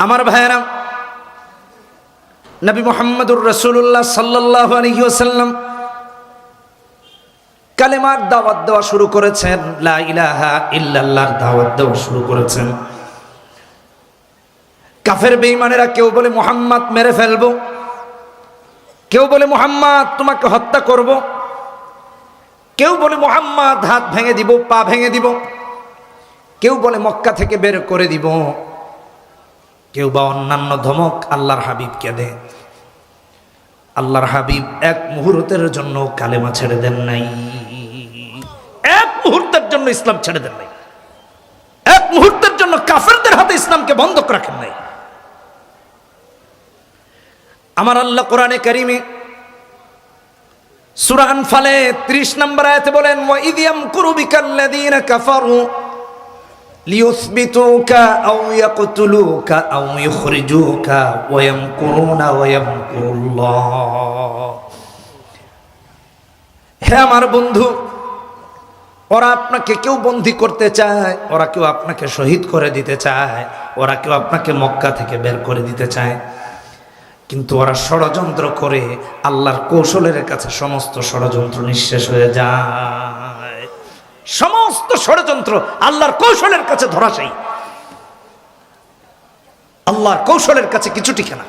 আমার ভাইয়েরা, নবী মুহাম্মদুর রাসূলুল্লাহ সাল্লাল্লাহু আলাইহি ওয়াসাল্লাম কালেমার দাওয়াত দেওয়া শুরু করেছেন, লা ইলাহা ইল্লাল্লাহর দাওয়াত দেওয়া শুরু করেছেন। কাফের বেঈমানেরা কেউ বলে মুহাম্মদ মেরে ফেলবো, কেউ বলে মুহাম্মদ তোমাকে হত্যা করব, কেউ বলে মুহাম্মদ হাত ভেঙে দিব, পা ভেঙে দিব, কেউ বলে মক্কা থেকে বের করে দিব, কেউ বা অন্যান্য ধমক আল্লাহর হাবিবকে দেয়। আল্লাহর হাবিব এক মুহূর্তের জন্য কালেমা ছেড়ে দেন নাই, এক মুহূর্তের জন্য ইসলাম ছেড়ে দেন নাই, এক মুহূর্তের জন্য কাফেরদের হাতে ইসলামকে বন্ধক রাখেন নাই। আমার আল্লাহ কোরআনে কারিমে সূরা আনফালে 30 নম্বর আয়াতে বলেন, ওয়া ইয ইয়ামকুরু বিকাল্লাযীনা কাফারু লিইউসবিতুকা আও ইয়াকতুলুকা আও ইখরিজুকা ওয়া ইয়ামকুরুনা ওয়া ইয়ামকুরুল্লাহ। হে আমার বন্ধু, ওরা আপনাকে কেউ বন্দী করতে চায়, ওরা কেউ আপনাকে শহীদ করে দিতে চায়, ওরা কেউ আপনাকে মক্কা থেকে বের করে দিতে চায়, কিন্তু ওরা ষড়যন্ত্র করে আল্লাহর কৌশলের কাছে সমস্ত ষড়যন্ত্র নিঃশেষ হয়ে যায়। সমস্ত ষড়যন্ত্র আল্লাহর কৌশলের কাছে ধরাশায়ী। আল্লাহর কৌশলের কাছে কিছু টিকে না।